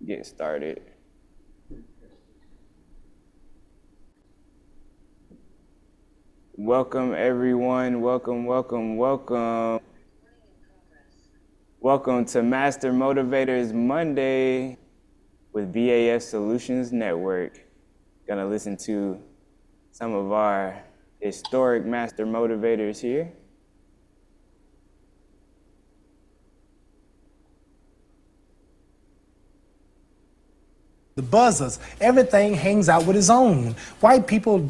get started. Welcome everyone, welcome. Welcome to Master Motivators Monday with BAF Solutions Network. Gonna listen to some of our historic Master Motivators here. The buzzers, everything hangs out with its own. White people,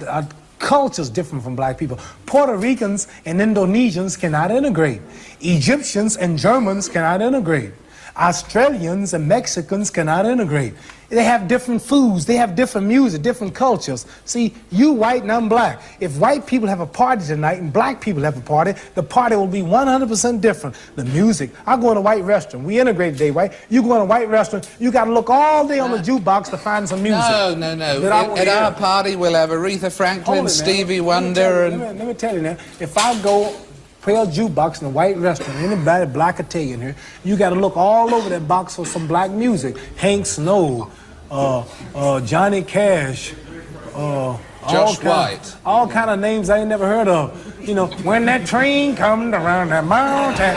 culture's different from black people. Puerto Ricans and Indonesians cannot integrate. Egyptians and Germans cannot integrate. Australians and Mexicans cannot integrate. They have different foods, they have different music, different cultures. See, you white and I'm black. If white people have a party tonight and black people have a party, the party will be 100% different. The music, I go in a white restaurant, we integrate today, right? You go in a white restaurant, you gotta look all day on the jukebox to find some music. No. At our party, we'll have Aretha Franklin, Stevie Wonder, and... Let me tell you now, if I go play a jukebox in a white restaurant, anybody black Italian here, you got to look all over that box for some black music. Hank Snow, Johnny Cash, Josh White. All kind of names I ain't never heard of. You know, when that train comes around that mountain,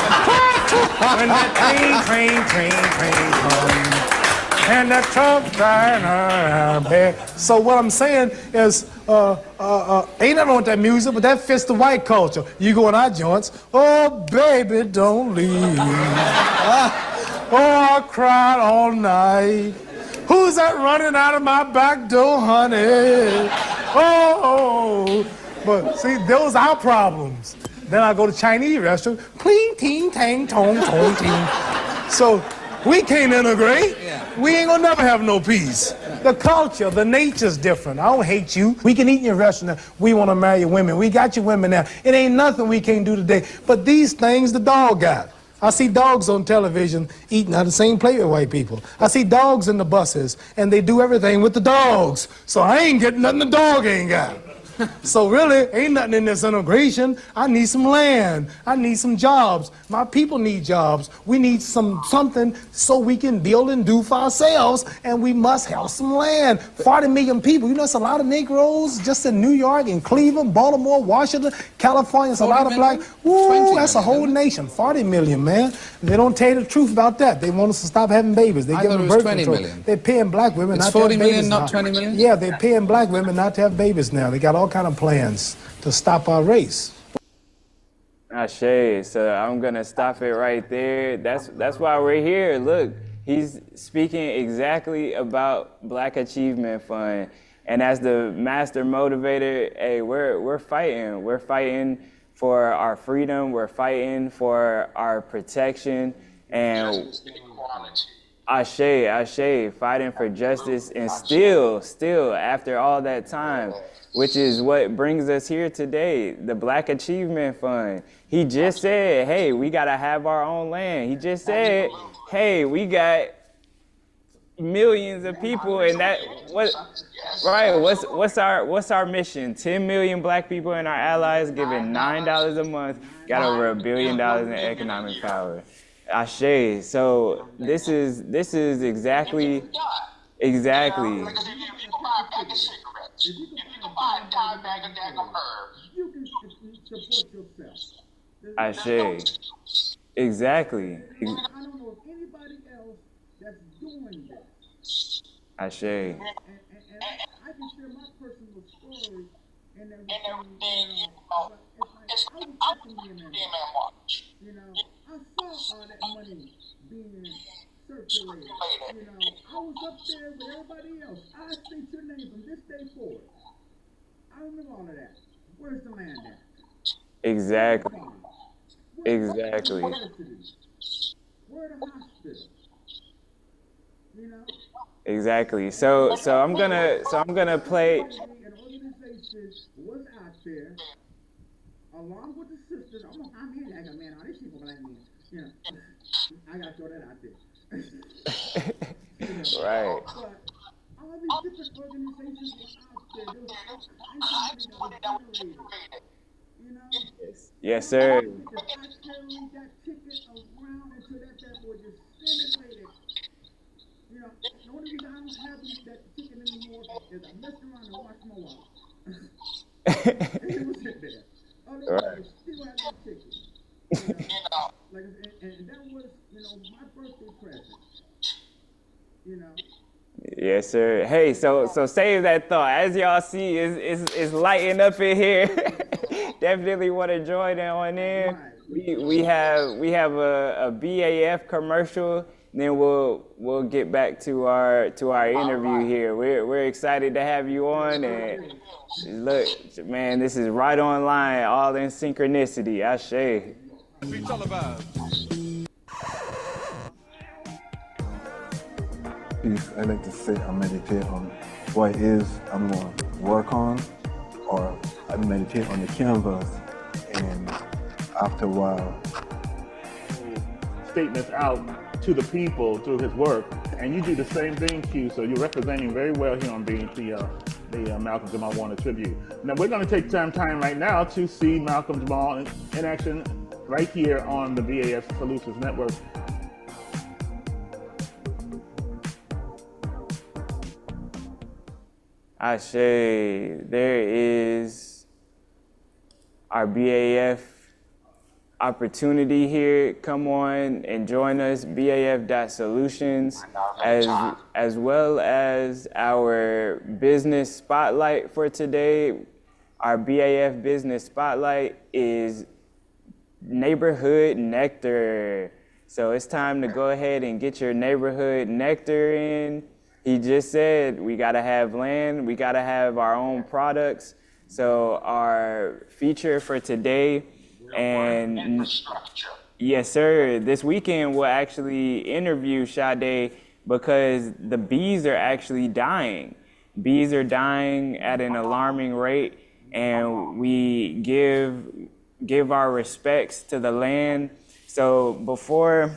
when that train comes, and the truck driving. So what I'm saying is, ain't nothing wrong with that music, but that fits the white culture. You go in our joints, oh baby, don't leave. Oh, I cried all night. Who's that running out of my back door, honey? Oh, but see, those are our problems. Then I go to Chinese restaurant, clean, ting, tang, tong, tong, ting. So we can't integrate. We ain't gonna never have no peace. The culture, the nature's different. I don't hate you. We can eat in your restaurant. We want to marry your women. We got your women now. It ain't nothing we can't do today. But these things the dog got. I see dogs on television eating out of the same plate with white people. I see dogs in the buses, and they do everything with the dogs. So I ain't getting nothing the dog ain't got. So really, ain't nothing in this integration. I need some land. I need some jobs. My people need jobs. We need something so we can build and do for ourselves, and we must have some land. 40 million people. You know, it's a lot of Negroes just in New York, in Cleveland, Baltimore, Washington, California. It's a lot of black. Woo, that's a whole nation. 40 million, man. They don't tell you the truth about that. They want us to stop having babies. They I give thought them it was birth 20 control. million. They're paying black women It's not to have 40 million, babies not now. 20 million? Yeah, they're paying black women not to have babies now. They got all kind of plans to stop our race. Ashe, so I'm gonna stop it right there. That's why we're here. Look, he's speaking exactly about Black Achievement Fund, and as the master motivator, hey, we're fighting. We're fighting for our freedom. We're fighting for our protection, and Ashe, fighting for justice, and still after all that time, which is what brings us here today, the Black Achievement Fund. He just said, hey, we gotta have our own land. He just said, hey, we got millions of people, and what's our mission? 10 million black people and our allies giving $9 a month, got over $1 billion in economic power. Ashe. So this is exactly. Because if you can buy a pack of cigarettes, if you can buy a dime bag of herbs, you can support yourself. Ashe. Exactly. I don't know of anybody else that's doing that. Ashe. And I can share my personal story and everything. It's like I was at the BMM March. You know, I saw all that money being circulated. You know, I was up there with everybody else. I state your name from this day forward. I remember all of that. Where's the land at? Exactly. Where the hospital? You know? Exactly. So I'm gonna play. An organization was out there, along with the sisters. I'm here like a man. All these people like me. You know, I gotta throw that out there. You know? Right. But all these different organizations were out there. There was generated. You know? Yes, sir. I carried that ticket around until that boy just disintegrated. You know, the only reason I don't have that chicken anymore is I messed around and washed my wallet. And it was sitting there. Otherwise, I still have that chicken. You know, like, and that was, you know, my birthday present. You know. Yes, sir. Hey, so save that thought. As y'all see, it's lighting up in here. Definitely want to join on in. We have a BAF commercial. Then we'll get back to our interview here. We're excited to have you on, and look, man, this is right online, all in synchronicity. Ashe. Be televised. I like to sit and meditate on what it is I'm going to work on, or I meditate on the canvas, and after a while, statements out to the people through his work, and you do the same thing, Q. So you're representing very well here on the Malcolm Jamal Warner tribute. Now we're going to take some time right now to see Malcolm Jamal in action right here on the BAF Solutions Network. Ashe, there is our BAF opportunity here. Come on and join us, BAF.Solutions, as well as our business spotlight for today. Our BAF business spotlight is neighborhood nectar. So it's time to go ahead and get your neighborhood nectar in. He just said we gotta have land, we gotta have our own products. So our feature for today, and yes, sir, this weekend we'll actually interview Sade because the bees are actually dying. Bees are dying at an alarming rate, and we give our respects to the land. So before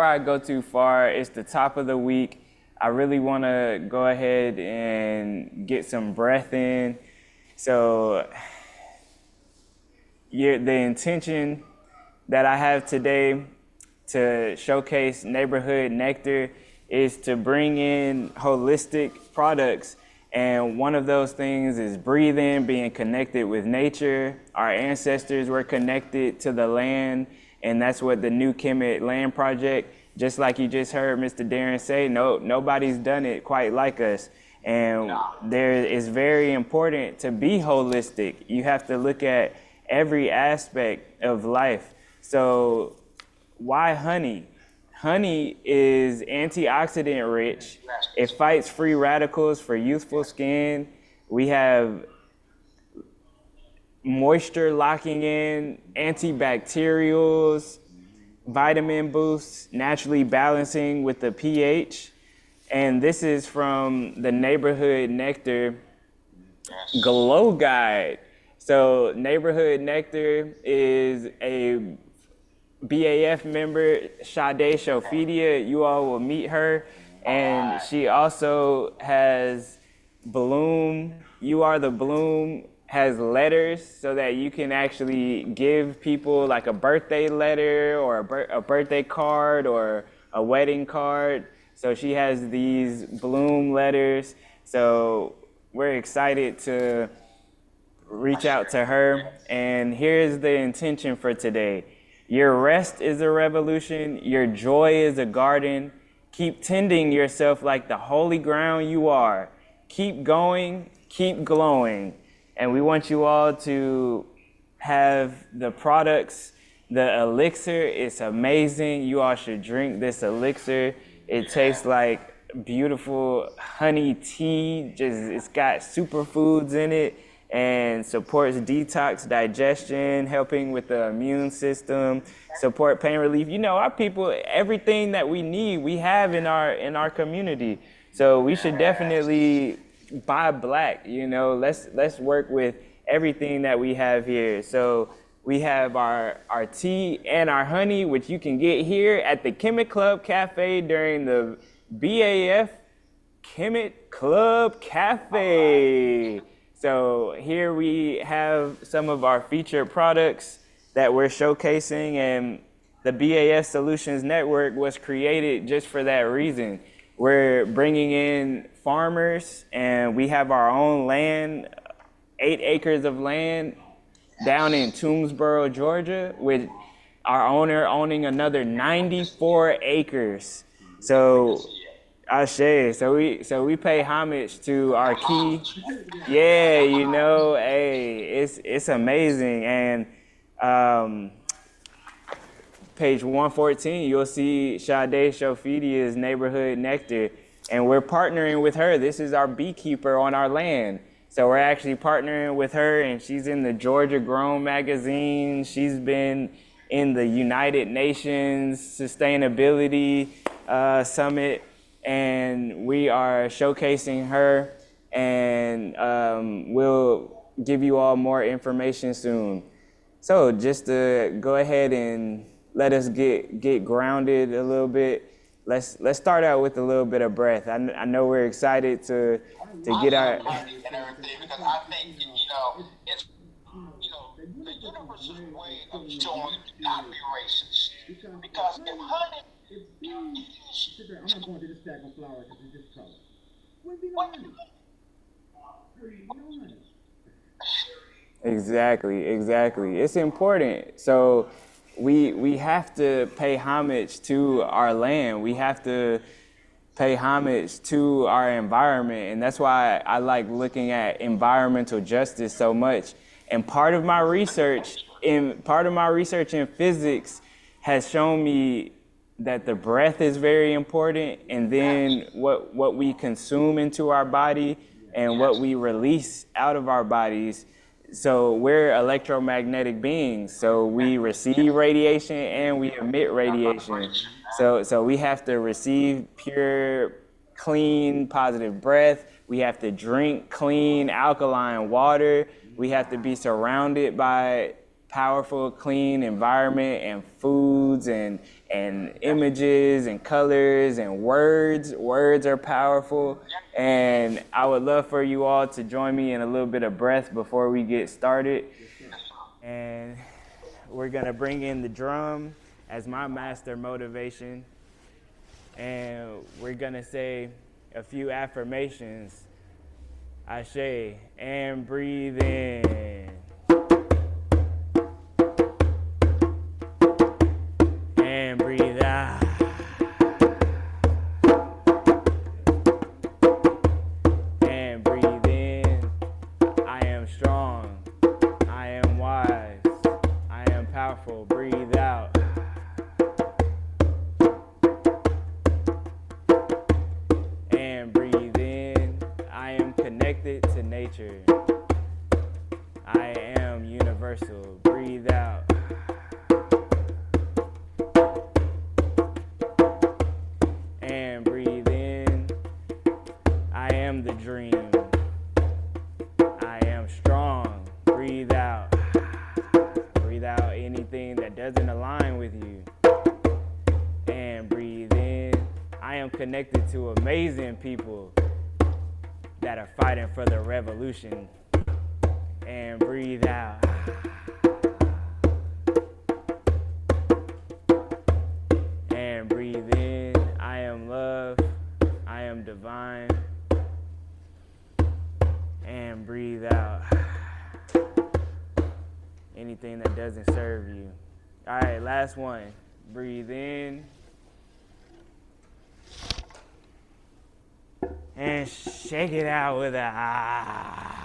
I go too far, it's the top of the week. I really want to go ahead and get some breath in. So the intention that I have today to showcase Neighborhood Nectar is to bring in holistic products. And one of those things is breathing, being connected with nature. Our ancestors were connected to the land, and that's what the New Kemet Land Project, just like you just heard Mr. Darren say, nobody's done it quite like us. And it's very important to be holistic. You have to look at every aspect of life. So why honey? Honey is antioxidant rich. It fights free radicals for youthful skin. We have moisture locking in, antibacterials, vitamin boosts, naturally balancing with the pH. And this is from the Neighborhood Nectar Glow Guide. So Neighborhood Nectar is a BAF member, Sade Shofedia. You all will meet her. And she also has Bloom. You Are the Bloom has letters so that you can actually give people like a birthday letter or a birthday card or a wedding card. So she has these Bloom letters. So we're excited to reach out to her. And here's the intention for today. Your rest is a revolution. Your joy is a garden. Keep tending yourself like the holy ground you are. Keep going, keep glowing. And we want you all to have the products. The elixir is amazing. You all should drink this elixir. It tastes like beautiful honey tea. It's got superfoods in it and supports detox, digestion, helping with the immune system, support pain relief. You know, our people, everything that we need, we have in our community. So we should definitely buy black, you know. Let's work with everything that we have here. So we have our tea and our honey, which you can get here at the Kemet Club Cafe during the BAF Kemet Club Cafe. So here we have some of our featured products that we're showcasing, and the BAF Solutions Network was created just for that reason. We're bringing in farmers, and we have our own land, 8 acres of land down in Toomsboro, Georgia, with our owner owning another 94 acres. So, Ashe, so we pay homage to our key. Yeah, you know, hey, it's amazing. And page 114, you'll see Sade Shofidia's Neighborhood Nectar, and we're partnering with her. This is our beekeeper on our land. So we're actually partnering with her, and she's in the Georgia Grown magazine. She's been in the United Nations Sustainability Summit, and we are showcasing her, and we'll give you all more information soon. So just to go ahead and let us get grounded a little bit. Let's start out with a little bit of breath. I know we're excited to get our. And everything, because I think it's the universe's way of showing you not be racist. Because if honey, I'm not going to this stack of flowers because it's just color. Wouldn't be no honey. No honey. Exactly. It's important. So we have to pay homage to our land. We have to pay homage to our environment, and that's why I like looking at environmental justice so much. And part of my research in physics has shown me that the breath is very important, and then what we consume into our body and what we release out of our bodies. So we're electromagnetic beings. So we receive radiation and we emit radiation. So we have to receive pure, clean, positive breath. We have to drink clean, alkaline water. We have to be surrounded by powerful, clean environment and foods and images and colors and words. Words are powerful. And I would love for you all to join me in a little bit of breath before we get started. And we're gonna bring in the drum as my master motivation. And we're gonna say a few affirmations. Ashe, and breathe in. And breathe out. And breathe in. I am strong. I am wise. I am powerful. Breathe out. And breathe in. I am connected to nature. I am universal. Breathe out. And breathe in. I am the dream. I am strong. Breathe out. Breathe out anything that doesn't align with you. And breathe in. I am connected to amazing people that are fighting for the revolution. And breathe out. And breathe in. I am love. I am divine. And breathe out. Anything that doesn't serve you. All right, last one. Breathe in. And shake it out with a ah.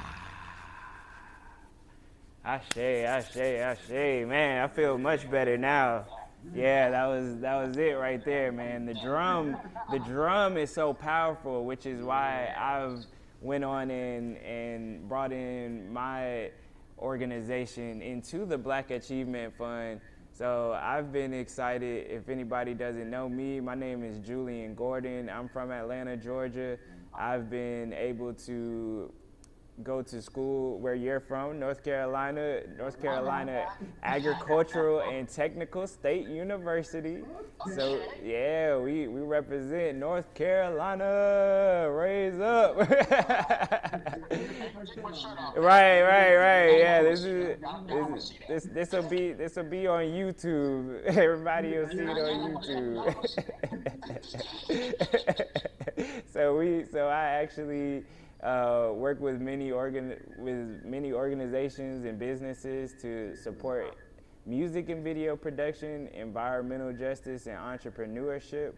Ashe. Man, I feel much better now. Yeah, that was it right there, man. The drum is so powerful, which is why I've went on and brought in my organization into the Black Achievement Fund. So I've been excited. If anybody doesn't know me, my name is Julian Gordon. I'm from Atlanta, Georgia. I've been able to go to school where you're from, North Carolina Agricultural and Technical State University. So yeah, we represent North Carolina. Raise up. Right. Yeah, this will be on YouTube. Everybody will see it on YouTube. So I actually work with many organizations and businesses to support music and video production, environmental justice, and entrepreneurship.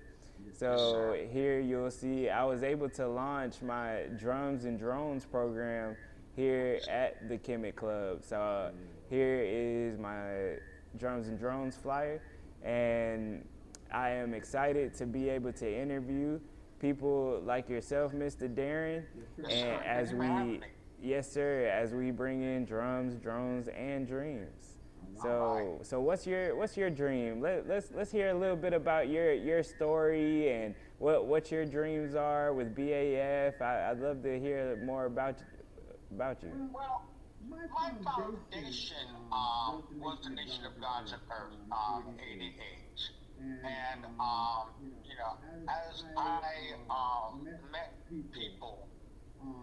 So here you'll see I was able to launch my Drums and Drones program here at the Kemet Club. So here is my Drums and Drones flyer, and I am excited to be able to interview people like yourself, Mr. Darren, and yes sir, as we bring in drums, drones, and dreams. So what's your dream? Let's hear a little bit about your story and what your dreams are with BAF. I'd love to hear more about you. Well, my foundation was the Nation of Gods and Earth, 88. And, as I met people,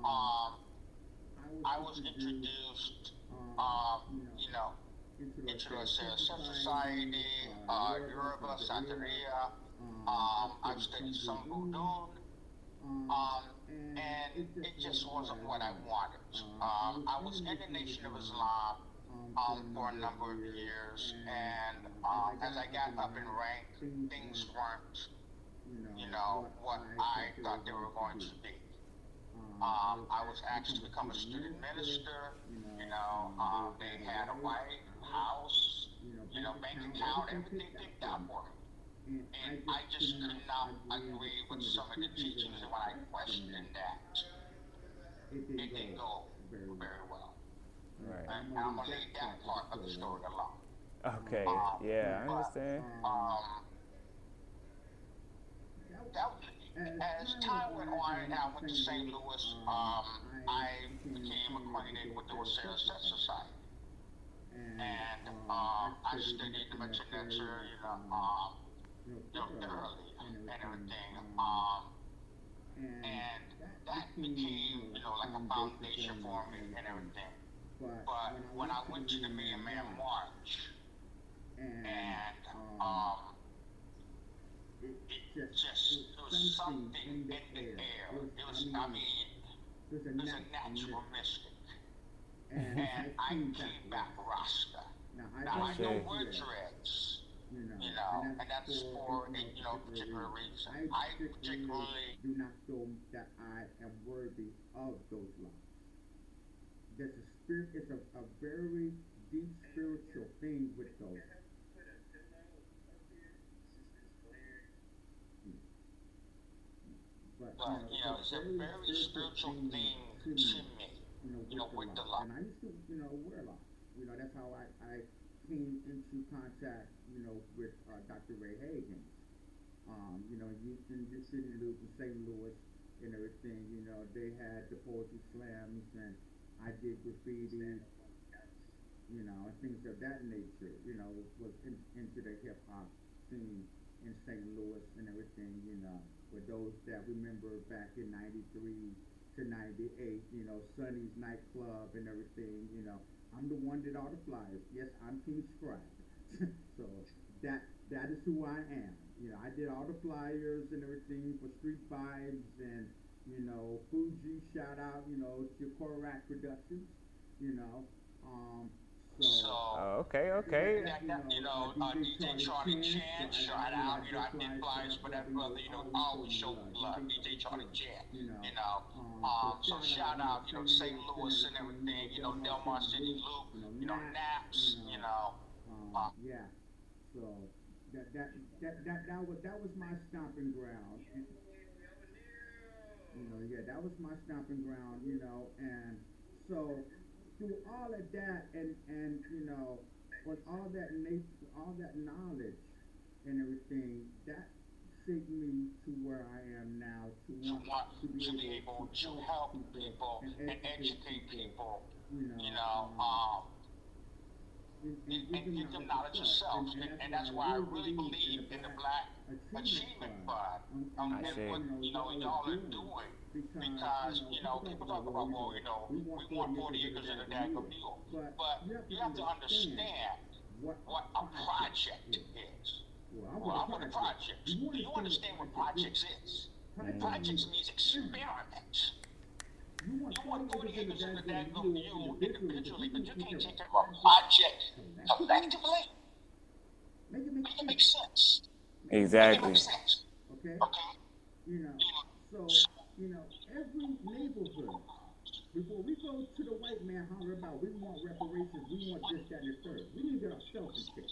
I was introduced, into the Civil Society, Yoruba, Santeria. I've studied some Voodoo. And it just wasn't what I wanted. I was in the Nation of Islam for a number of years, and as I got up in rank, things weren't, what I thought they were going to be. I was asked to become a student minister. They had a wife, house, bank account, everything picked out for me. And I just could not agree with some of the teachings, and when I questioned that, it didn't go very well. Right. And I'm going to leave that part of the story alone. Okay. Yeah, I understand. As time went on and I went to St. Louis, I became acquainted with the Wasera Set Society. And I studied the Metronetter, thoroughly and everything. And that became, like a foundation for me and everything. But when I went to the Million Man March, and it was something in the air. It was a natural mystic. And I came back Rasta. Now I know we're dreads. And that's for a particular reason. I particularly do not feel that I am worthy of those lives. There's a spirit, it's a very deep spiritual thing with those. But it's a very spiritual thing to me, with the light. And I used to, wear a lot. That's how I came into contact, with Dr. Ray Hagen. You see in St. Louis and everything, they had the poetry slams, and I did graffiti, and things of that nature, was into the hip hop scene in St. Louis and everything, with those that remember back in 93 to 98, Sonny's nightclub and everything, I'm the one that all the flyers. Yes, I'm King Scribe. So that is who I am. I did all the flyers and everything for Street Vibes and, Fuji, shout out, to Korak Productions, Okay. DJ Charlie Chan, shout out, I did flyers for that brother, always show love, DJ Charlie Chan, so shout out, St. Louis and everything, Delmar City Loop, Naps, yeah, so that was my stomping ground. That was my stomping ground, and so through all of that and with all that knowledge and everything, that shaped me to where I am now, to want to be able to help people and educate people, and give them knowledge of self. And that's why I really believe in the Black Achievement Fund and what, y'all are doing. Because, people talk about, well, we want 40 acres in a daggone mule. But you have to understand what a project is. Well, I'm with a project. Do you understand what projects is? Projects means experiments. You want 40 acres in the daggone mule individually, but you can't take care of a project collectively. Make it make sense. Exactly. Okay? So, every neighborhood, before we go to the white man holler about we want reparations, we want this, that, and the third, we need to get ourselves in shape.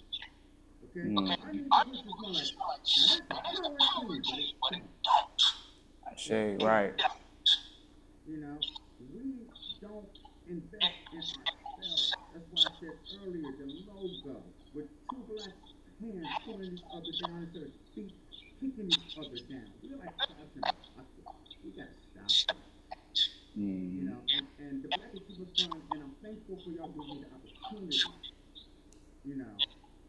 Okay? I need to push this more like, now that's power to me, but it don't. I say, right. We don't invest in ourselves. That's why I said earlier, the logo with two black hands pulling each other down instead of feet kicking each other down. We're like we gotta stop that. And the Black Achievement Fund, and I'm thankful for y'all giving me the opportunity.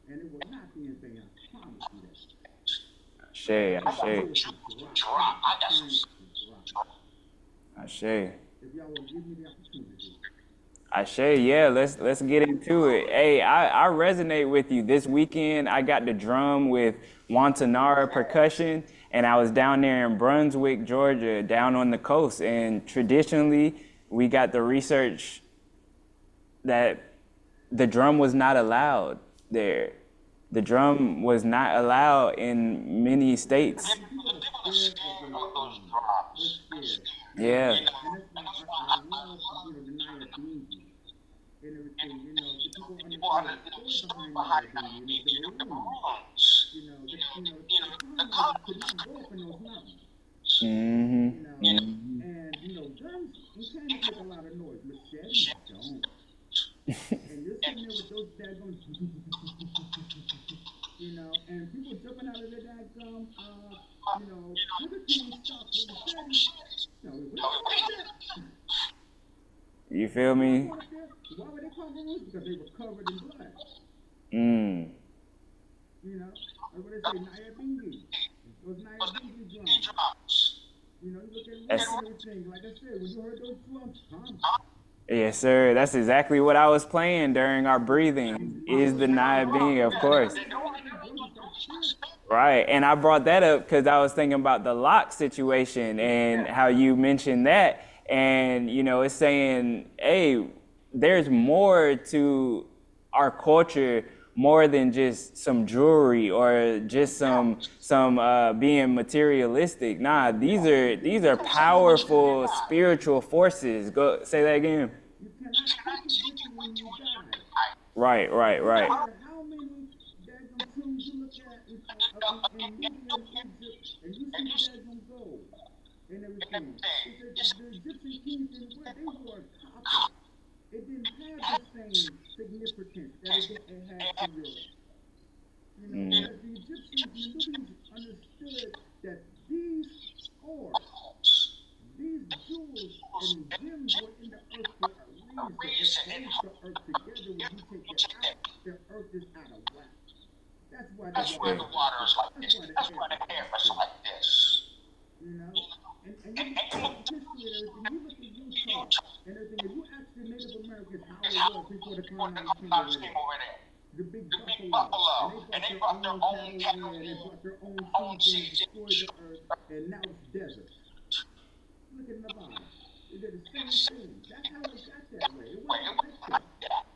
And it will not be in vain. I promise you that. Ashe. If y'all will give me the opportunity. Ashe, yeah, let's get into it. Hey, I resonate with you. This weekend, I got the drum with Wantanara Percussion, and I was down there in Brunswick, Georgia, down on the coast. And traditionally, we got the research that the drum was not allowed there. The drum was not allowed in many states. Yeah. And guns, you can't make a lot of noise. Machetes don't. And you're sitting there with those daggone, and people jumping out of their daggone, sugar cane stuff with machetes. You feel me? Why were they called maroons? Because they were covered in blood. Or what they say, Nyabingi. Those Nyabingi drums. You look at everything. Like I said, when you heard those drums, Yes, sir. That's exactly what I was playing during our breathing. Is the Nyabingi, of course. Right, and I brought that up because I was thinking about the lock situation and how you mentioned that. And, it's saying, hey, there's more to our culture, more than just some jewelry or just some being materialistic. Nah, these are powerful spiritual forces. Go say that again. You cannot take it with you when you die. Right. How many daggone tombs you look at in Libya and Egypt, and you see daggone gold and everything. The Egyptian kings, where they wore copper, it didn't have the same significance that it had to Europe. As the Egyptians and the Nubians understood that these ores, these jewels and gems were in the earth for a reason. It holds the earth together. When you take it out, the earth is out of whack. That's why the water is like this. That's why the air is like this. And you look at history and everything. You look at Utah and everything. If you ask the Native Americans how it was before the colonizers came over there, the big buffalo, and they brought their own cattle in, they brought their own seeds and destroyed the earth, and now it's desert. Look at Nevada. They did the same thing. That's how it got that way. It wasn't like that.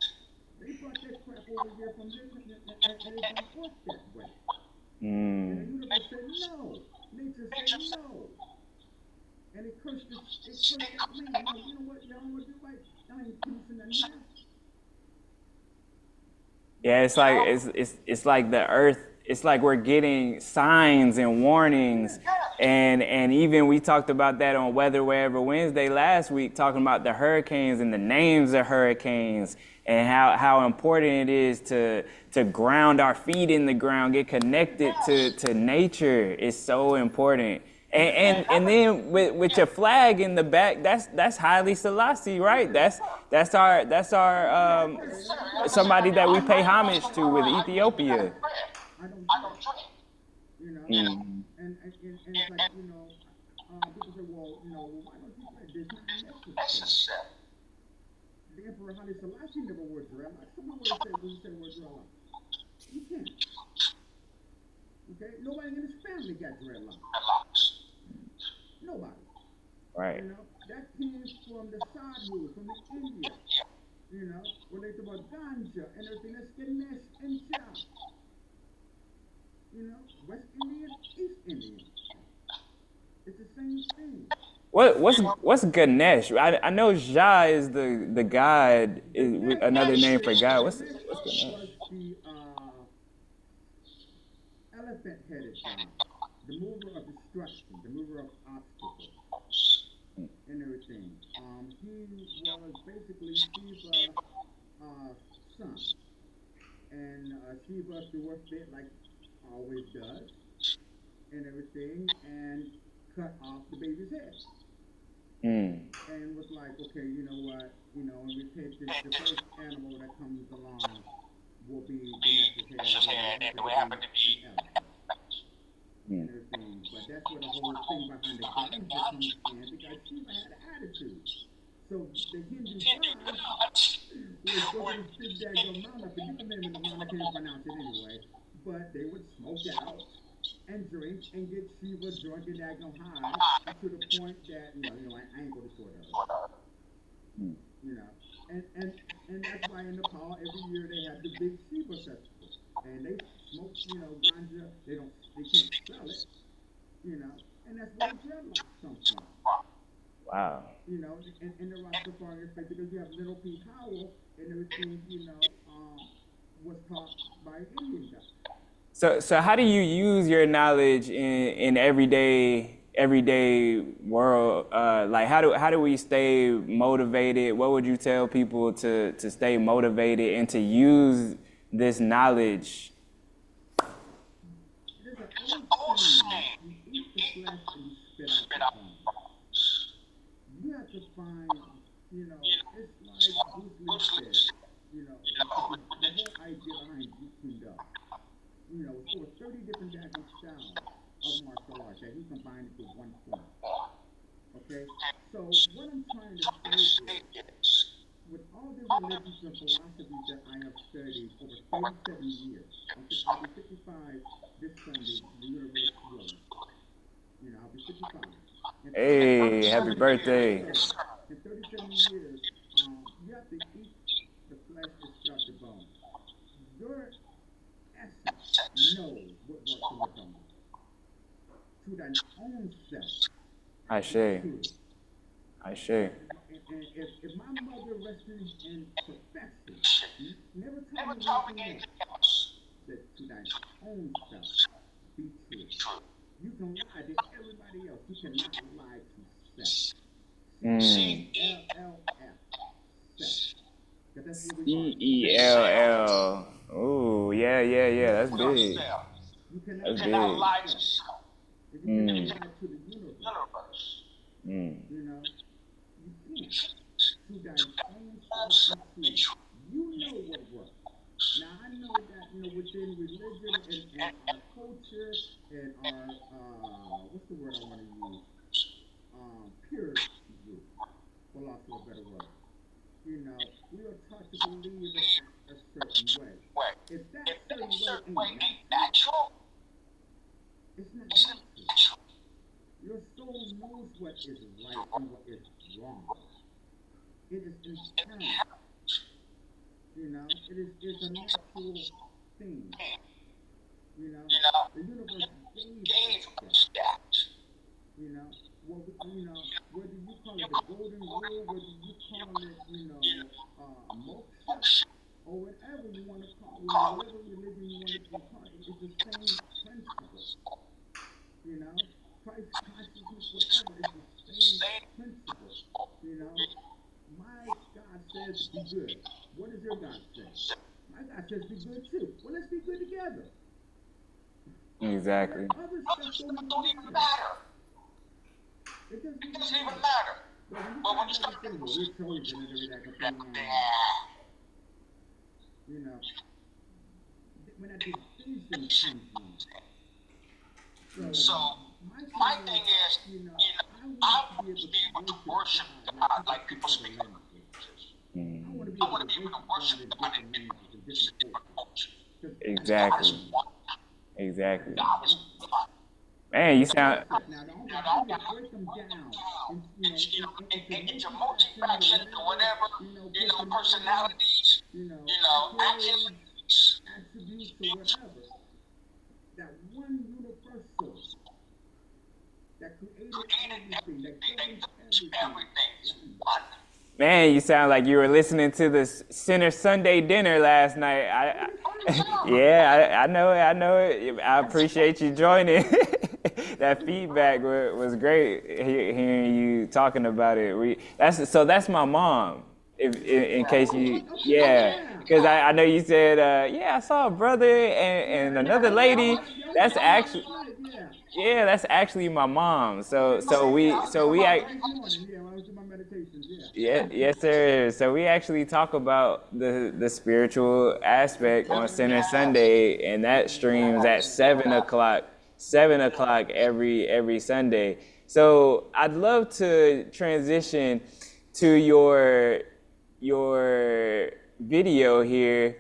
They brought that crap over here from there, and it didn't work that way. And the universe said no. Nature said no. And it cursed that land. You know what? Y'all want to do right? Y'all ain't producing that now. Yeah, it's like the earth. It's like we're getting signs and warnings, and even we talked about that on Weather Wherever Wednesday last week, talking about the hurricanes and the names of hurricanes and how important it is to ground our feet in the ground, get connected to nature. It's so important. And then with your flag in the back, that's Haile Selassie, right? That's our somebody that we pay homage to with Ethiopia. I don't drink. You know, and it's like, you know, people say, well, you know, why don't you drink? There's not necessary. The Emperor Haile Selassie never wore dreadlocks. Someone would say, when you say wore dreadlocks, you can't. Okay, nobody in his family got dreadlocks. Nobody. Right. You know, that came from the Sadhu, from the India. You know, when they talk about ganja and everything, that's Ganesh and Shah. You know, West Indian, East Indian. It's the same thing. What's Ganesh? I know Jah is the god, is another name for God. What's Ganesh? Was the elephant-headed god, the mover of destruction, the mover of obstacles, and everything. He was basically Shiva's son, and Shiva threw a fit like always does, and everything, and cut off the baby's head. And was like, okay, you know what, you know, and we take the first animal that comes along will be Ganesh's head, and we happen to be and everything. But that's where the whole thing behind the ganja comes in, because Shiva had an attitude. So the Hindu gods was going to sit there and go mount up, and the name of the mount, I can't pronounce it anyway, but they would smoke out and drink and get Shiva drunk and daggone high to the point that, you know, I ain't going to sort of, you know, and that's why in Nepal every year they have the big Shiva festival, and they smoke, you know, ganja. They can't sell it, you know, and that's where the dreadlocks come from. Wow. You know, and the Rastafarian faith, because you have Little P. Howell and everything, you know, was taught by Indian guys. So how do you use your knowledge in everyday world? Like how do we stay motivated? What would you tell people to stay motivated and to use this knowledge? There's an old saying, you eat the flesh and you spit out the bones. You have to find, you know, it's like Bruce Lee said, you know, the whole idea behind Jeet Kune Do. You know, it's over 30 different daggone styles of martial arts that he combined into one form. Okay? So what I'm trying to say is, with all the religions and philosophies that I have studied over 37 years, I'll be 55 this Sunday, the universe willing. You know, I'll be 55. Hey, happy birthday. In 37 years, you have to eat the flesh and spit out the bones. Your essence knows what works and what don't. To thine own self. I share. And if my mother rested in perfection, never told me anything else, that to thine own self be true. You can lie to everybody else. You cannot lie to self. CELF. CELL. Ooh, yeah. That's big. You cannot lie to self. You cannot lie to the universe. You know, you can't. To thine own self be true. You know what works. Now I know that, you know, within religion and our culture and our what's the word I want to use? Pure group, for lack of a better word. You know, we are taught to believe in a certain way. If that certain way ain't natural, it's not natural. Your soul knows what is right and what is wrong. It is inherent. You know, it's a natural thing. You know, the universe gave us that. You know, whether you call it the golden rule, whether you call it, you know, moksha, or whatever you want to call it, whatever religion you want to call it, it's the same principle. You know, Christ consciousness, whatever, it's the same principle. You know, my God says be good. What does your God say? My God says be good too. Well, let's be good together. Exactly. Other stuff don't even matter. It doesn't even matter. But when you start we're chosen and everything, like a thing, you know, when that decision comes from. So my thing is, you know, I want to be able to worship God like people speak of Jesus. I want to be able to worship God in different cultures. Exactly. Exactly. God is one. Man, you sound. Now, break them down, into multi-factions or whatever, personalities, actions, attributes, or whatever. That one universal that created everything, that governs everything is one. Man, you sound like you were listening to the Center Sunday dinner last night. Yeah, I know it. I know it. I appreciate you joining. That feedback was great. Hearing you talking about it. That's my mom. In case you, yeah, because I know you said, yeah, I saw a brother and another lady. That's actually. Yeah, that's actually my mom. So we yeah, yes sir. So we actually talk about the spiritual aspect on Center Sunday, and that streams at 7 o'clock. 7 o'clock every Sunday. So I'd love to transition to your video here,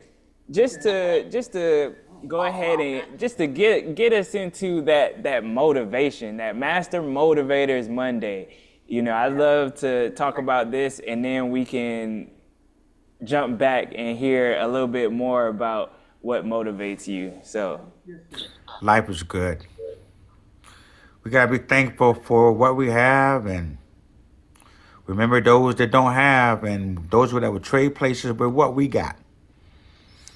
just to go ahead and just to get us into that motivation, that Master Motivators Monday. You know, I'd love to talk about this, and then we can jump back and hear a little bit more about what motivates you. So, life is good. We gotta be thankful for what we have, and remember those that don't have, and those that would trade places with what we got.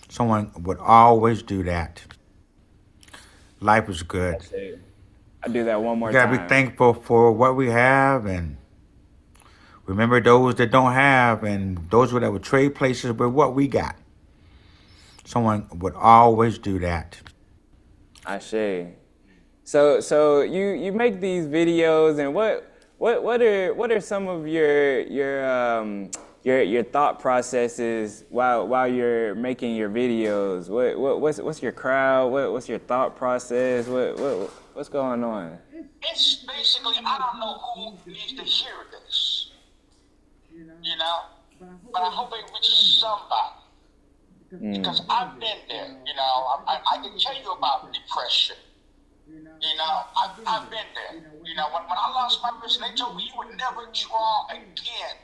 Someone would always do that. Life is good. that's it. I'll do that one more We gotta time. be thankful for what we have, and remember those that don't have, and those that would trade places with what we got. Someone would always do that. Ashe. So you make these videos, and what are some of your thought processes while you're making your videos? What's your crowd? What's your thought process? What's going on? It's basically, I don't know who needs to hear this, but I hope it reaches somebody, because I've been there, I can tell you about depression, I've been there, when I lost my vision, they told me you would never draw again,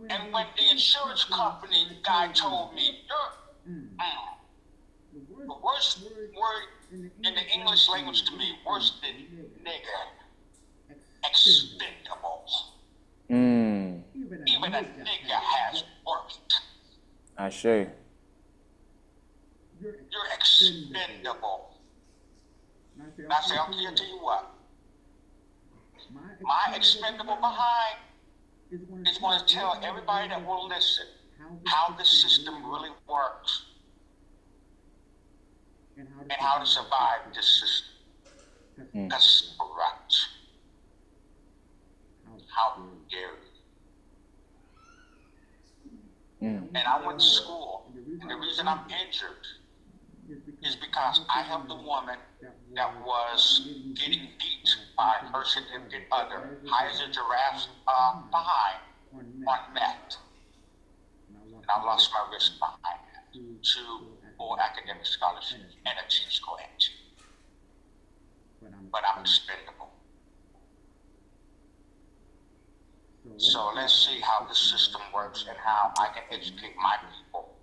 and when the insurance company guy told me, the worst word in the English language to me, worse than nigger, expendable. Even a nigger has worth. Ashe. You're expendable. And I say, I'll tell you what. My expendable behind is going to tell everybody that will listen how the system really works and how to survive this system. That's corrupt. How dare you? And I went to school, and the reason I'm injured is because I helped a woman that was getting beat by her significant other, high as a giraffe's behind, on meth. And I lost my wrist behind that, 2 full academic scholarships and a teach grant. But I'm expendable. So let's see how the system works and how I can educate my people,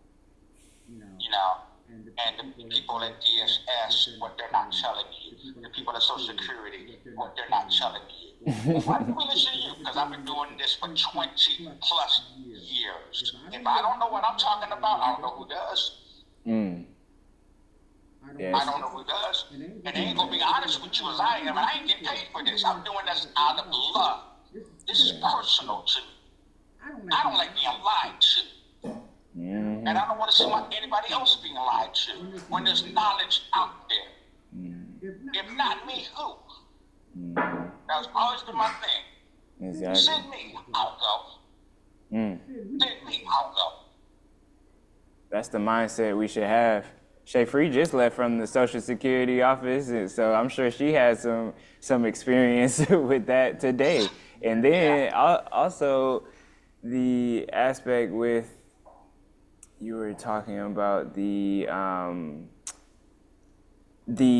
and the people at DSS, what they're not telling you, the people at Social Security, what they're not telling you. Why do we listen to you? Because I've been doing this for 20 plus years. If I don't know what I'm talking about, I don't know who does. Yes. I don't know who does. And they ain't gonna be honest with you as I am, and I ain't getting paid for this. I'm doing this out of love. This is personal to me. I don't like being lied to. And I don't want to see anybody else being lied to when there's knowledge out there. If not me, who? That's always been my thing. Exactly. Send me, I'll go. Send me, I'll go. That's the mindset we should have. Shay Free just left from the Social Security office, and so I'm sure she has some experience with that today. And then also the aspect with, you were talking about the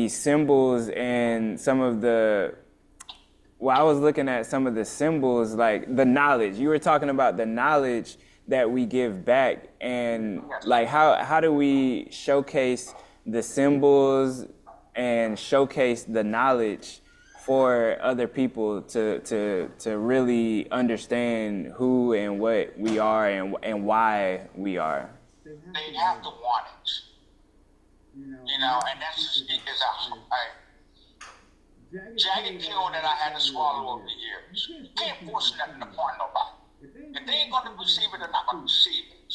symbols and some of the, well, I was looking at some of the symbols, like the knowledge. You were talking about the knowledge that we give back, and like how do we showcase the symbols and showcase the knowledge for other people to really understand who and what we are and why we are. They have to want it. You know, and that's just because a jagged pill that I had to swallow over the years. You can't force nothing upon nobody. If they ain't gonna receive it, they're not gonna receive it.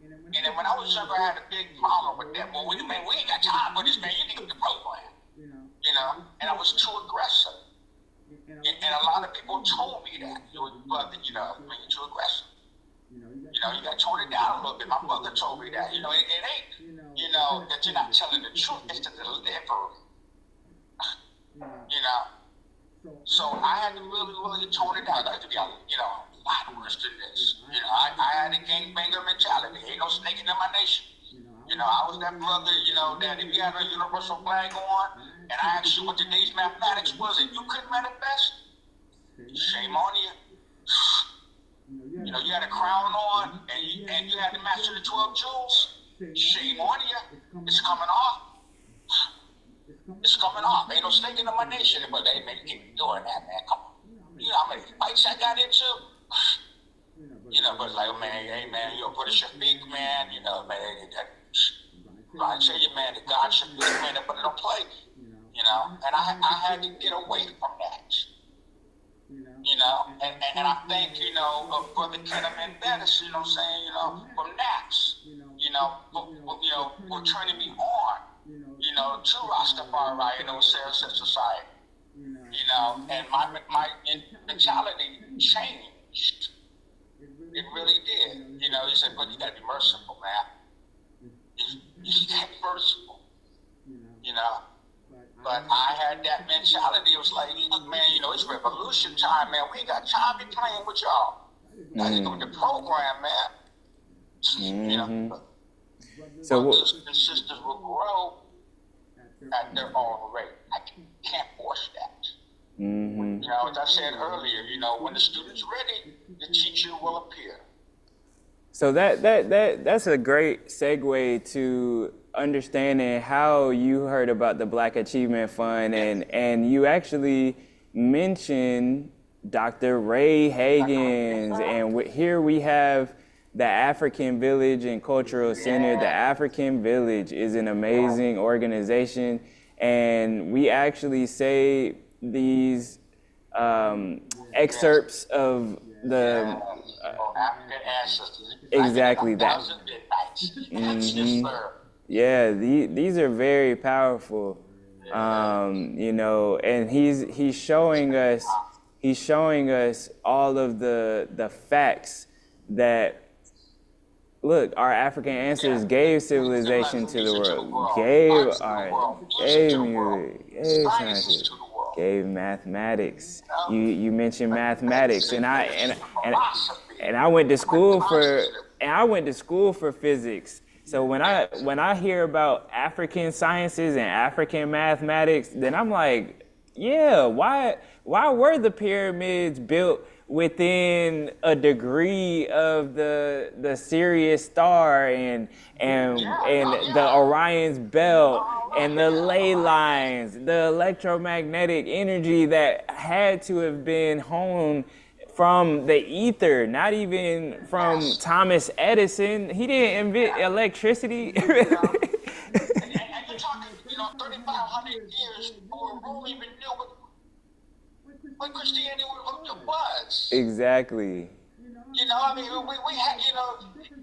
And then when I was younger, I had a big problem with that. Well, we ain't got time for this, man. You need the program. You know, and I was too aggressive. And a lot of people told me that. Brother, you know, man, you're too aggressive. You know, you got to tone it down a little bit. My mother told me that. You know, it ain't, you know, that you're not telling the truth. It's the delivery. You know. So I had to really tone it down. I had to be, you know, a lot worse than this. You know, I had a gangbanger mentality. Ain't no snaking in my nation. You know, I was that brother, you know, that if you had a universal flag on, and I asked you what today's mathematics was, and you couldn't manifest, shame on you. You know, you had a crown on, and you had to master the 12 jewels, shame on you. It's coming off. It's coming off. Ain't no snaking in my nation, but they keep doing that, man. Come on. You know how many fights I got into? You know, but like, man, hey, man, you know, put a Shafiq, man, you know, man, I tell you, man, the God Shafiq, man, they put it on play. You know, and I had to get away from that. You know, and I think, you know, of Brother Kenneman Bettis, you know what I'm saying, you know, from NAPS, you know, for turning me on. You know, to Rastafari and Osiris Society. You know, and my mentality changed. It really did. You know, he said, but you gotta be merciful, man. You gotta be merciful. You know. But I had that mentality. It was like, look, man, you know, it's revolution time, man. We ain't got time to be playing with y'all. I just go with the program, man. You know. So brothers and sisters will grow at their own rate. I can't force that. You know, as I said earlier, you know, when the student's ready, the teacher will appear. So that's a great segue to understanding how you heard about the Black Achievement Fund, and you actually mentioned Dr. Ray Hagins, and here we have the African Village and Cultural Center. The African Village is an amazing organization, and we actually say these excerpts of the exactly that. Yeah, these are very powerful, you know, and he's showing us all of the facts that, look, our African ancestors gave civilization to the world, gave art, gave music, gave sciences, gave mathematics. You mentioned mathematics, and I went to school for physics. So when I hear about African sciences and African mathematics, then I'm like, yeah, why were the pyramids built within a degree of the Sirius star and the Orion's belt and the ley lines, the electromagnetic energy that had to have been honed from the ether, not even from Thomas Edison. He didn't invent electricity. And you're talking, 3,500 years before Rome even knew what Christianity was. Exactly. You know, I mean, we had,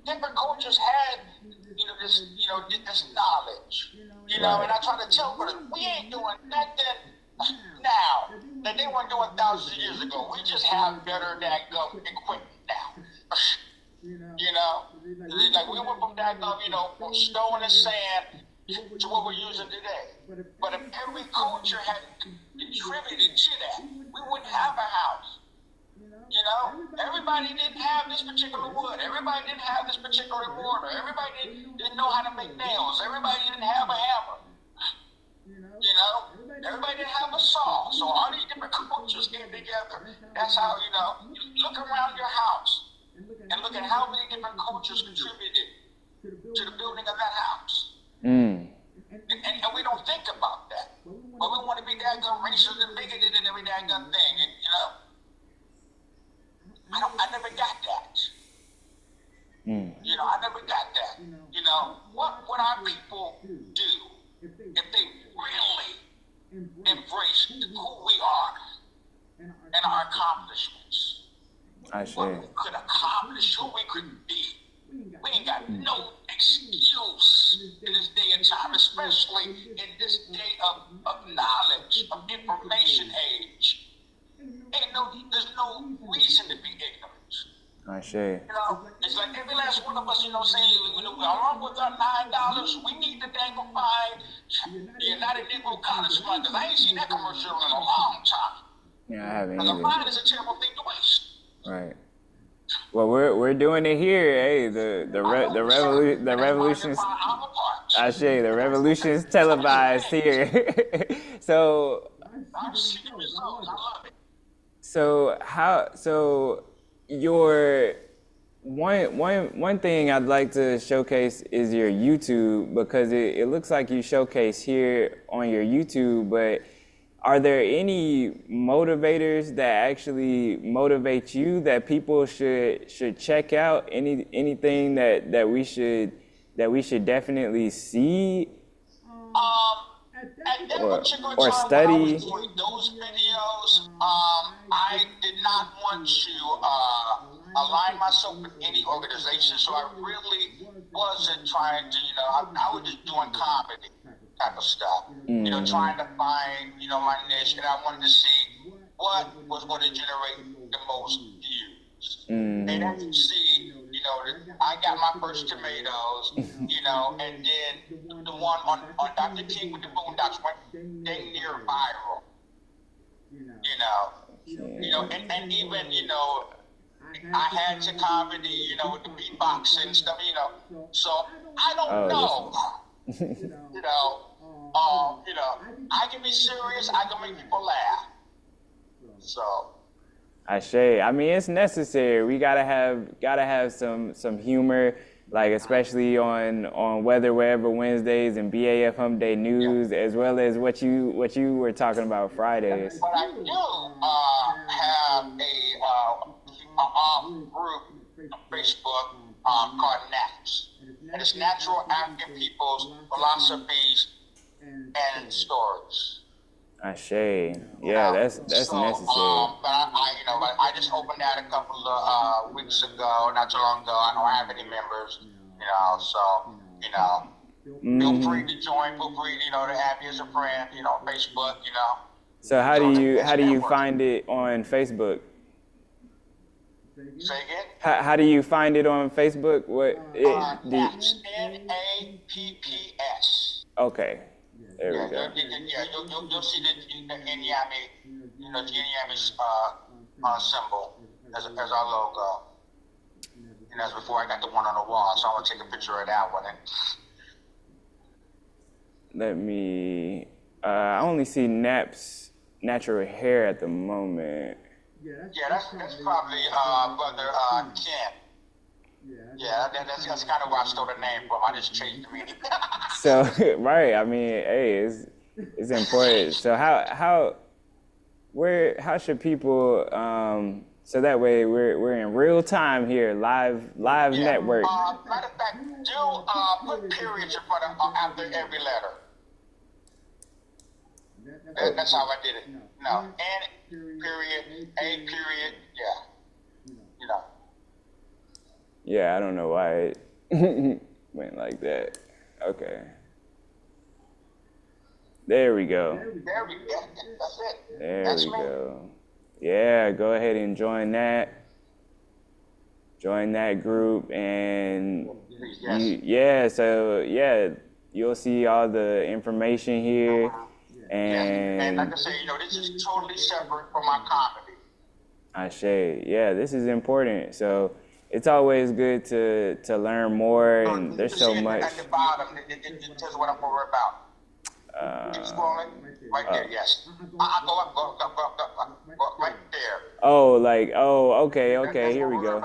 different cultures had, this knowledge. And I try to tell them, we ain't doing nothing now. that they weren't doing thousands of years ago. We just have better equipment now. You know, like we went from from stone and sand to what we're using today. But if every culture had contributed to that, we wouldn't have a house. You know, everybody didn't have this particular wood. Everybody didn't have this particular mortar. Everybody didn't know how to make nails. Everybody didn't have a hammer. You know, everybody didn't have a saw. So all these different cultures came together. That's how, you look around your house and look at how many different cultures contributed to the building of that house. And we don't think about that. But we want to be that gun racist and bigoted and every that gun thing. And, I never got that. I never got that. What would our people do if they really embrace who we are and our accomplishments? What we could accomplish, who we could be. We ain't got no excuse in this day and time, especially in this day of knowledge, of information age. There's no reason to be ignorant. It's like every last one of us, saying, along with our $9, we need the dang fine the United Negro College Fund, because I ain't seen that commercial in a long time. Yeah, I haven't either. either. The fine is a terrible thing to waste. Right. Well, we're doing it here. Hey, the revolution's. The revolution is televised here. So. So your one thing I'd like to showcase is your YouTube, because it looks like you showcase here on your YouTube, but are there any motivators that actually motivate you that people should check out? Anything that we should definitely see or study? When I was doing those videos, I did not want to align myself with any organization, so I really wasn't trying to, I was just doing comedy type of stuff, trying to find, my niche, and I wanted to see what was going to generate the most views. And as you see, I got my first tomatoes, and then the one on Dr. King with the Boondocks went dang near viral, and even, I had to comedy, with the beatbox and stuff, so I don't know. I can be serious, I can make people laugh. So I mean, it's necessary. We gotta have some humor, like especially on Weather Wherever Wednesdays and BAF Hump Day News, as well as what you were talking about Fridays. But I do have a group on Facebook called NAPS. And it's Natural African People's Philosophies and Stories. Yeah, that's so, necessary. But I just opened that a couple of weeks ago, not too long ago. I don't have any members, feel free to join. Feel free, to add me as a friend, Facebook, So how do you find it on Facebook? Say again? How do you find it on Facebook? NAPS, NAPPS. Okay. There we go. You'll see the Nyame, the Nyame's symbol as our logo. And that's before I got the one on the wall, so I want to take a picture of that one. Let me. I only see Nap's natural hair at the moment. Yeah, that's probably Brother Ken. Yeah, that's kind of where I stole the name from. I just changed the meaning. So, right, I mean, hey, it's important. So how should people, so that way we're in real time here, live network. Matter of fact, do put periods in front of after every letter. That's how I did it. No, N period, A period, yeah. Yeah, I don't know why it went like that. Okay. There we go. There we go. That's it. There That's we me. go. Yeah, go ahead and join that. Join that group, and you'll see all the information here. And like And I say, this is totally separate from my comedy. this is important. So it's always good to learn more, and there's so much. At the bottom, it tells what I'm worried about. Keep scrolling. Right there, yes. Go right there. Okay, here we go.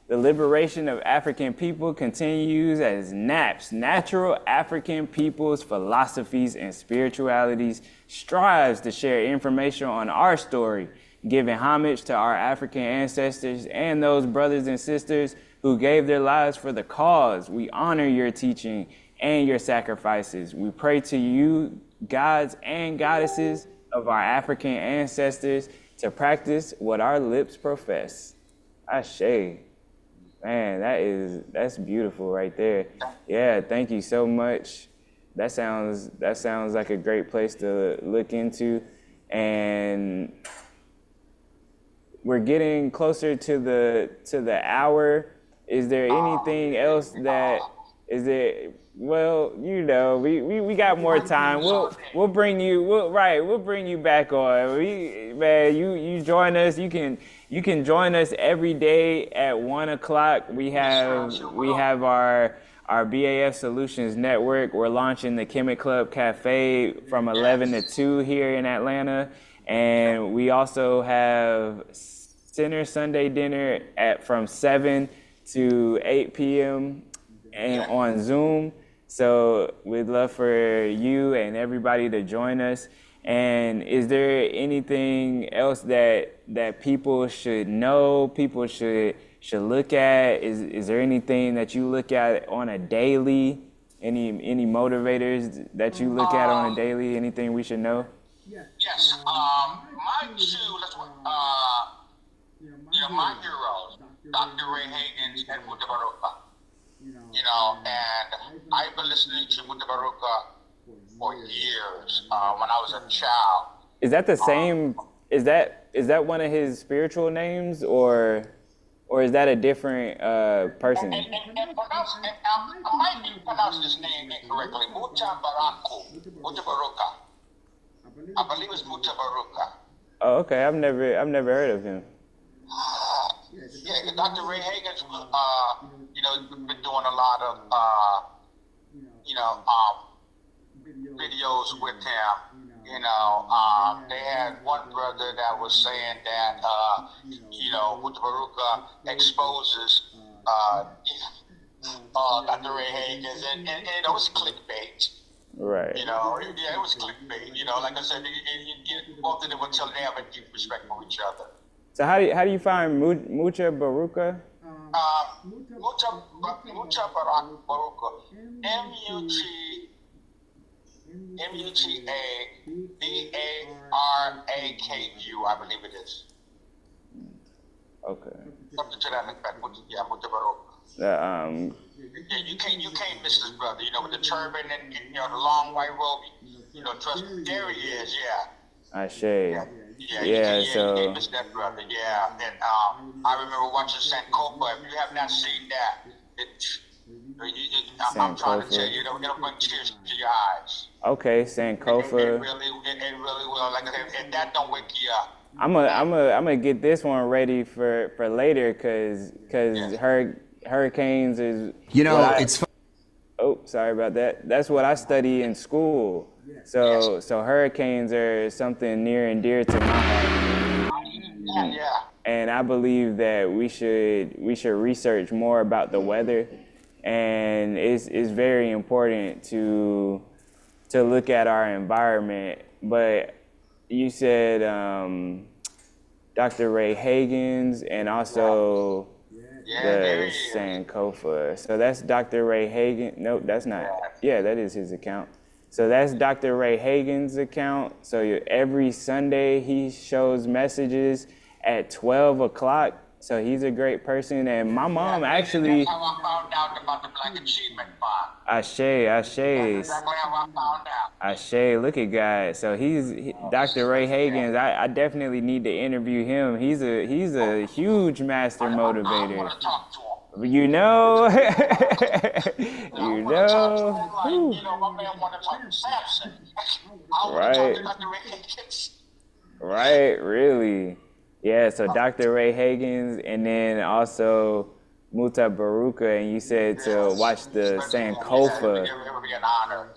The liberation of African people continues as NAPS, Natural African Peoples Philosophies and Spiritualities, strives to share information on our story, giving homage to our African ancestors and those brothers and sisters who gave their lives for the cause. We honor your teaching and your sacrifices. We pray to you, gods and goddesses of our African ancestors, to practice what our lips profess. Ashe. Man, that's beautiful right there. Yeah, thank you so much. That sounds like a great place to look into. And we're getting closer to the hour. Is there anything else well, we got more time. We'll bring you back on. You join us. You can join us every day at 1:00. We have our BAF Solutions Network. We're launching the Kemet Club Cafe from 11 to 2 here in Atlanta, and we also have Center Sunday dinner from 7 to 8 p.m. and on Zoom. So we'd love for you and everybody to join us. And is there anything else that people should know, people should look at? Is there anything that you look at on a daily? Any motivators that you look at on a daily? Anything we should know? Yes. My two, my heroes, Dr. Ray Higgins and Mutabaruka. And I've been listening to Mutabaruka for years, when I was a child. Is that the same? Is that one of his spiritual names, or is that a different person? I might be pronouncing his name incorrectly. Mutabaruka. I believe it's Mutabaruka. Oh, okay. I've never heard of him. Yeah, Dr. Ray Higgins, been doing a lot of, videos with him. They had one brother that was saying that, Mutabaruka exposes Dr. Ray Higgins, and it was clickbait. Right. It was clickbait. Like I said, both of them were telling they have a deep respect for each other. So how do you find Mucha Baruka? Mucha Baruka. MUTABARAKU, I believe it is. Okay. Something to that effect. Mucha Baruka. Yeah, you can't miss this brother. With the turban and the long white robe. Trust me, there he is. Yeah. Ashe. You can't miss that brother. Yeah. And I remember watching Sankofa. If you have not seen that, I'm trying to tell you, it'll bring tears to your eyes. Okay, Sankofa. It really will. Like I said, and that don't wake you up. I'm gonna get this one ready for later, cause hurricanes is. It's. Oh, sorry about that. That's what I study in school. So hurricanes are something near and dear to my heart. Yeah. And I believe that we should research more about the weather, and it's very important to look at our environment. But you said Dr. Ray Higgins and also the Sankofa. So that's Dr. Ray Hagen. Nope, that's not. Yeah, that is his account. So that's Dr. Ray Hagen's account. So every Sunday he shows messages at 12 o'clock. So he's a great person. And my mom actually. That's how I found out about the Black Achievement Fund. Ashe, That's Ashe, exactly how I found out. Ashe. Look at God. So Dr. Ray Hagins. I definitely need to interview him. He's a huge master I motivator. want to talk to him. You know, I you want to talk to him know. like, Whew. you know, my man want to talk to Samson. I want to talk Right, to Dr. Ray Hagins. right, really. Yeah, so Dr. Ray Hagins, and then also Muta Baruka, and you said to watch the Sankofa. It would be an honor.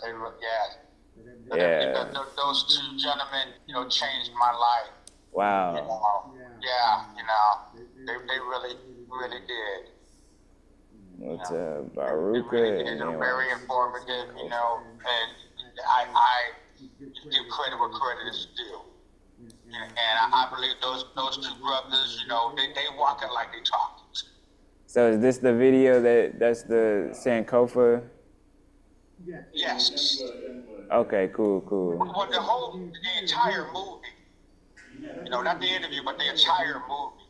Yeah. Those two gentlemen, you know, changed my life. You Wow. know, yeah, you know, they really, really did. Muta They Baruka, really and did. They're then very informative, you know, and I give credit where credit is due. And I believe those two brothers, you know, they walk it like they talk it. so is this the video that's the Sankofa? Yes. Okay, cool. Well, the entire movie, you know, not the interview, but the entire movie,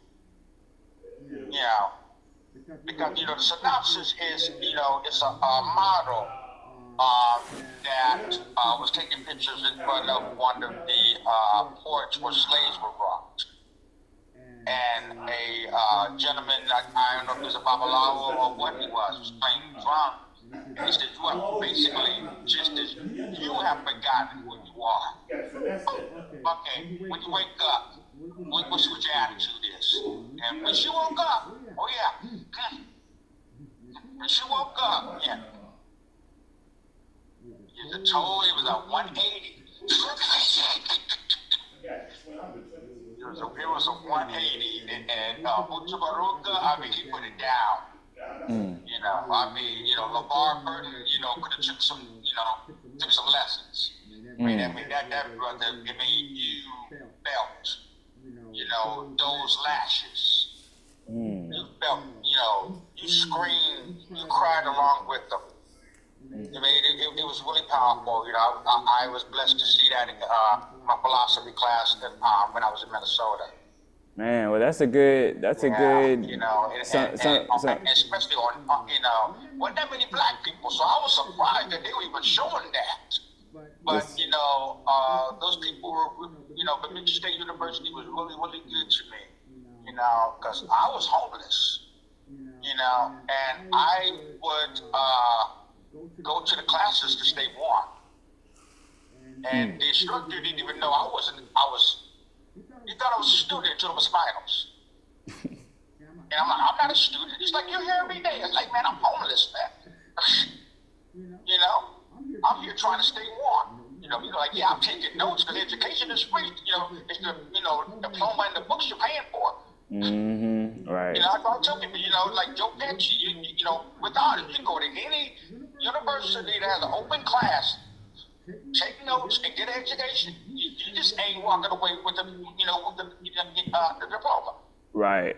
you know, because, you know, the synopsis is, you know, it's a model that was taking pictures in front of one of the ports where slaves were brought. And a gentleman, I don't know if he was a babalawo or what he was playing drum. And he said, well, basically, just as you have forgotten who you are. Okay, when you wake up, what's what your attitude is? And when she woke up, oh yeah. When she woke up, yeah. It was a 180. It was a 180, and Mutabaruka, I mean, he put it down. You know, I mean, you know, LeVar Burton, you know, could have took some lessons. I mean, that brother, I mean, you felt, you know, those lashes. You felt, you know, you screamed, you cried along with them. I mean, it was really powerful. You know, I was blessed to see that in my philosophy class when I was in Minnesota. Man, well, that's a good. You know, and especially on, you know, wasn't that many black people, so I was surprised that they were even showing that. But, you know, those people were, you know, but Michigan State University was really, really good to me, you know, because I was homeless, you know, and I would go to the classes to stay warm. And the instructor didn't even know he thought I was a student until it was finals. And I'm like, I'm not a student. He's like, you're here every day. It's like, man, I'm homeless, man. You know, I'm here trying to stay warm. You know, like, yeah, I'm taking notes because education is free. You know, it's the, you know, diploma and the books you're paying for. Right. You know, I tell people, you know, like Joe Pesci, you know, without it, you can go to any university that has an open class, take notes, and get an education. You just ain't walking away with the, you know, with the diploma. Right.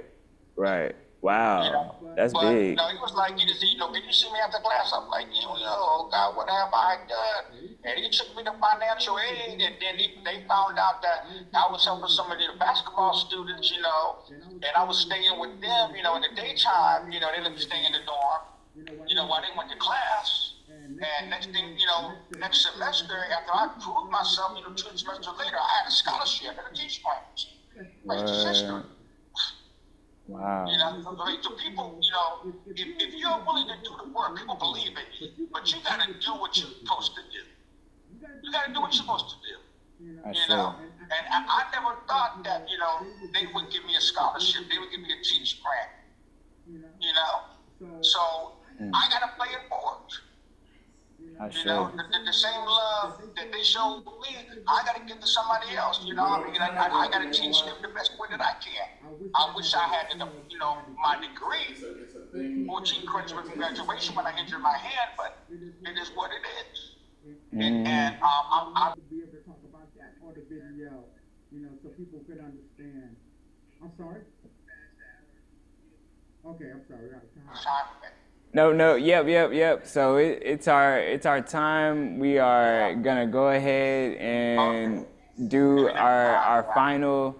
Wow. You know? That's but, big. You know, he was like, you know, can you see me after class? I'm like, oh God, what have I done? And he took me to financial aid, and then they found out that I was helping some of the basketball students, you know, and I was staying with them, you know, in the daytime, you know, they let me stay in the dorm, you know, while they went to class. And next thing, you know, next semester, after I proved myself, you know, 2 semesters later, I had a scholarship and a teaching grant. Like history. Wow. You know, the people, you know, if you're willing to do the work, people believe in you. But you got to do what you're supposed to do. You got to do what you're supposed to do. You know, and I never thought that, you know, they would give me a scholarship. They would give me a teaching grant. You know, so I got to play it forward. You know, the same love that they showed me, I got to give to somebody else. You know, I mean, I got to teach them the best way that I can. I wish I had, you know, my degree, 14 credits from graduation when I injured my hand, but it is what it is. And I be able to talk about that on the video, you know, so people could understand. I'm sorry? Okay, I'm sorry. No, yep. So it's our time. We are gonna go ahead and do our final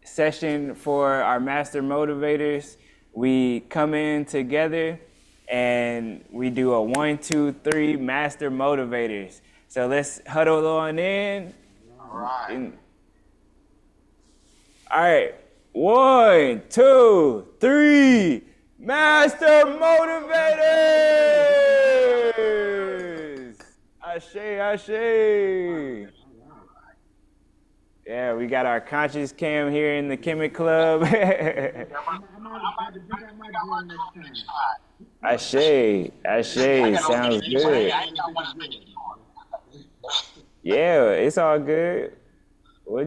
session for our master motivators. We come in together and we do a 1, 2, 3 master motivators. So let's huddle on in. All right. All right, 1, 2, 3, master motivators. Ashe, ashe. Yeah, we got our conscious cam here in the Chemic Club. I'm about to bring out my gym next time. Ashe, ashe, sounds good. Yeah, it's all good.